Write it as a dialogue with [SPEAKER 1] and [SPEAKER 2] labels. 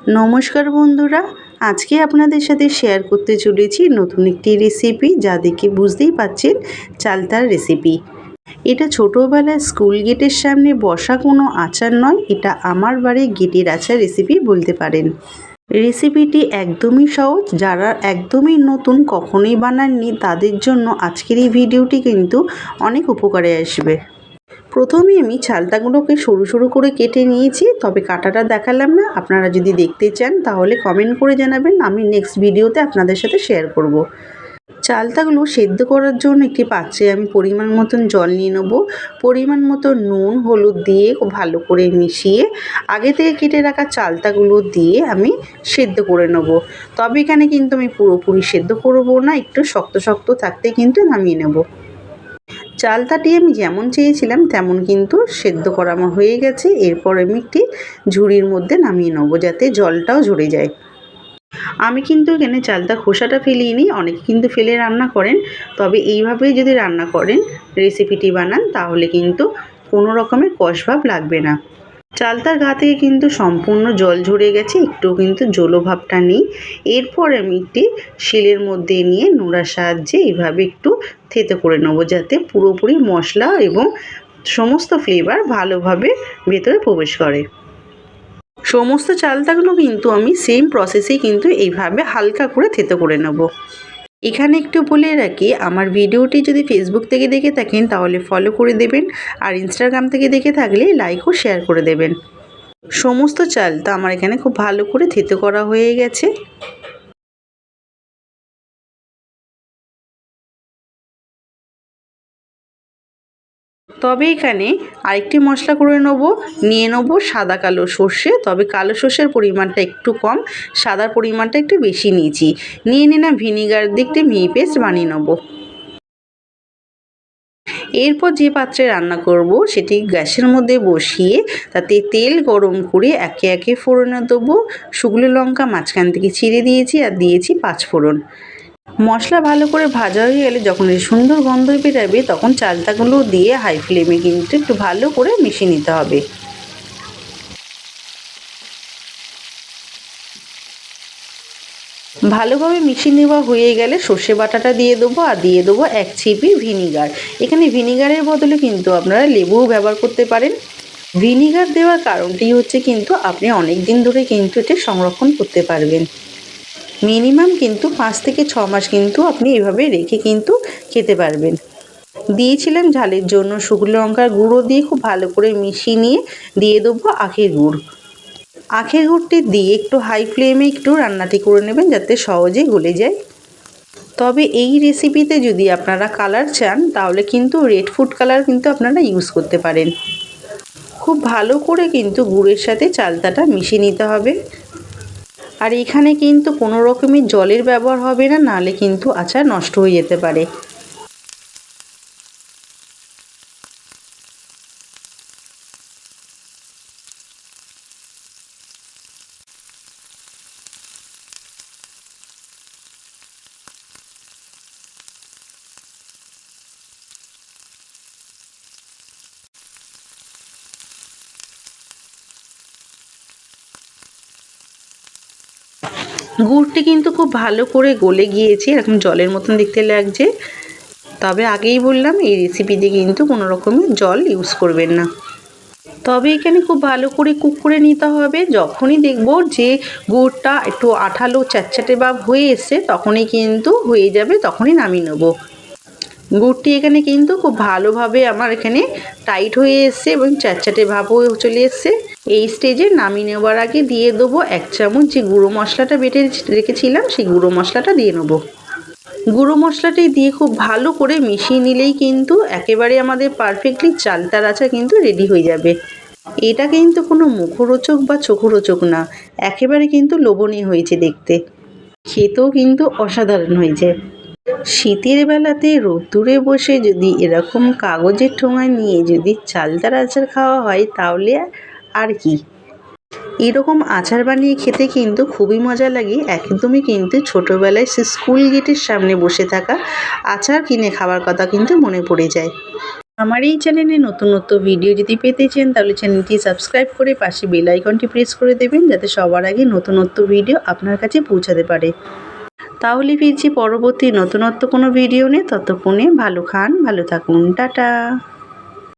[SPEAKER 1] নমস্কার বন্ধুরা, আজকে আপনাদের সাথে শেয়ার করতে চলেছি নতুন একটি রেসিপি, যা দেখে বুঝতেই পাচ্ছেন চালতার রেসিপি। এটা ছোটোবেলায় স্কুল গেটের সামনে বসা কোনো আচার নয়, এটা আমার বাড়ির গেটের আচার রেসিপি বলতে পারেন। রেসিপিটি একদমই সহজ, যারা একদমই নতুন কখনোই বানাননি তাদের জন্য আজকের এই ভিডিওটি কিন্তু অনেক উপকারে আসবে। প্রথমে আমি চালতাগুলোকে সরু সরু করে কেটে নিয়েছি, তবে কাটাটা দেখালাম না। আপনারা যদি দেখতে চান তাহলে কমেন্ট করে জানাবেন, আমি নেক্সট ভিডিওতে আপনাদের সাথে শেয়ার করব। চালতাগুলো সেদ্ধ করার জন্য একটি পাত্রে আমি পরিমাণ মতন জল নিয়ে নেব। পরিমাণ মতো নুন হলুদ দিয়ে ভালো করে মিশিয়ে আগে থেকে কেটে রাখা চালতাগুলো দিয়ে আমি সেদ্ধ করে নেব। তবে এখানে কিন্তু আমি পুরোপুরি সেদ্ধ করব না, একটু শক্ত শক্ত থাকতে কিন্তু নামিয়ে নেব। চালতাটি আমি যেমন চেয়েছিলাম তেমন কিন্তু সেদ্ধ করা আমার হয়ে গেছে। এরপর আমি একটি ঝুড়ির মধ্যে নামিয়ে নেব, যাতে জলটাও ঝরে যায়। আমি কিন্তু এখানে চালতা খোসাটা ফেলিয়ে নিই, অনেকে কিন্তু ফেলে রান্না করেন। তবে এইভাবেই যদি রান্না করেন, রেসিপিটি বানান, তাহলে কিন্তু কোনো রকমের কষভাব লাগবে না। চালতার গা থেকে কিন্তু সম্পূর্ণ জল ঝরে গেছে, একটু কিন্তু জলভাবটা নেই। এরপর আমি একটি শিলের মধ্যে নিয়ে নোড়ার সাহায্যে এইভাবে একটু থেতো করে নেবো, যাতে পুরোপুরি মশলা এবং সমস্ত ফ্লেভার ভালোভাবে ভেতরে প্রবেশ করে। সমস্ত চালতাগুলো কিন্তু আমি সেম প্রসেসেই কিন্তু এইভাবে হালকা করে থেতো করে নেব। এখানে একটু বলে রাখি, আমার ভিডিওটি যদি ফেসবুক থেকে দেখে থাকেন তাহলে ফলো করে দেবেন, আর ইনস্টাগ্রাম থেকে দেখে থাকলে লাইক ও শেয়ার করে দেবেন। সমস্ত চালতা আমার এখানে খুব ভালো করে থেতো করা হয়ে গেছে। তবে এখানে আরেকটি মশলা করে নিয়ে নেব সাদা কালো সর্ষে। তবে কালো সর্ষের পরিমাণটা একটু কম, সাদার পরিমাণটা একটু বেশি নিয়েছি। নিয়ে নিলাম ভিনিগার দিয়ে একটি মিহি পেস্ট বানিয়ে নেব। এরপর যে পাত্রে রান্না করব সেটি গ্যাসের মধ্যে বসিয়ে তাতে তেল গরম করে একে একে ফোড়নে দেবো। শুকনো লঙ্কা মাঝখান থেকে চিড়ে দিয়েছি, আর দিয়েছি 5 ফোড়ন। মশলা ভালো করে ভাজা হয়ে গেলে যখন এই সুন্দর গন্ধ বেরোবে, তখন চালতাগুলো দিয়ে হাই ফ্লেমে কিন্তু একটু ভালো করে মিশিয়ে নিতে হবে। ভালোভাবে মিশিয়ে নেওয়া হয়ে গেলে সর্ষে বাটাটা দিয়ে দেবো, আর দিয়ে দেবো 1 চিপি ভিনিগার। এখানে ভিনিগারের বদলে কিন্তু আপনারা লেবুও ব্যবহার করতে পারেন। ভিনিগার দেওয়ার কারণটি হচ্ছে কিন্তু আপনি অনেক দিন ধরে কিন্তু এটা সংরক্ষণ করতে পারবেন। মিনিমাম কিন্তু 5 থেকে 6 মাস কিন্তু আপনি এভাবে রেখে কিন্তু খেতে পারবেন। দিয়েছিলাম ঝালের জন্য শুকনো লঙ্কার গুঁড়ো দিয়ে খুব ভালো করে মিশিয়ে নিয়ে দিয়ে দেবো আখের গুড়। আখের গুড়টি দিয়ে একটু হাই ফ্লেমে একটু রান্নাটি করে নেবেন, যাতে সহজে গলে যায়। তবে এই রেসিপিতে যদি আপনারা কালার চান তাহলে কিন্তু রেড ফুড কালার কিন্তু আপনারা ইউজ করতে পারেন। খুব ভালো করে কিন্তু গুড়ের সাথে চালতাটা মিশিয়ে নিতে হবে। আর এখানে কিন্তু কোনো রকমের জলের ব্যবহার হবে না, নাহলে কিন্তু আচার নষ্ট হয়ে যেতে পারে। গুড়টি কিন্তু খুব ভালো করে গলে গিয়েছে, এরকম জলের মতন দেখতে লাগছে। তবে আগেই বললাম, এই রেসিপিতে কিন্তু কোনো রকমের জল ইউজ করবেন না। তবে এখানে খুব ভালো করে কুক করে নিতে হবে। যখনই দেখব যে গুড়টা একটু আঠালো চ্যাটচ্যাটে ভাব হয়ে এসছে, তখনই কিন্তু হয়ে যাবে, তখনই নামিয়ে নেব। গুড়টি এখানে কিন্তু খুব ভালোভাবে আমার এখানে টাইট হয়ে এসছে এবং চ্যাটচ্যাটে ভাবও চলে এসছে। এই স্টেজে নামিয়ে নেওয়ার আগে দিয়ে দেবো 1 চামচ যে গুঁড়ো মশলাটা বেটে রেখেছিলাম, সেই গুঁড়ো মশলাটা দিয়ে নেব। গুঁড়ো মশলাটি দিয়ে খুব ভালো করে মিশিয়ে নিলেই কিন্তু একেবারে আমাদের পারফেক্টলি চালতার আচার কিন্তু রেডি হয়ে যাবে। এটা কিন্তু কোনো মুখরোচক বা চোখরোচক না, একেবারে কিন্তু লোভনীয় হয়েছে দেখতে, খেতেও কিন্তু অসাধারণ হয়েছে। শীতের বেলাতে রোদ্দুরে বসে যদি এরকম কাগজের ঠোঙায় নিয়ে যদি চালতার আচার খাওয়া হয়, তাহলে আর কি। এরকম আচার বানিয়ে খেতে কিন্তু খুবই মজা লাগে। একদমই কিন্তু ছোটোবেলায় সে স্কুল গেটের সামনে বসে থাকা আচার কিনে খাওয়ার কথা কিন্তু মনে পড়ে যায়। আমার এই চ্যানেলে নতুন ভিডিও যদি পেতে চান তাহলে চ্যানেলটি সাবস্ক্রাইব করে পাশে বেল আইকনটি প্রেস করে দেবেন, যাতে সবার আগে নতুন ভিডিও আপনার কাছে পৌঁছাতে পারে। তাহলে ফিরছি পরবর্তী নতুনত্ব কোনো ভিডিও নিয়ে। ততক্ষণে ভালো খান, ভালো থাকুন, টাটা।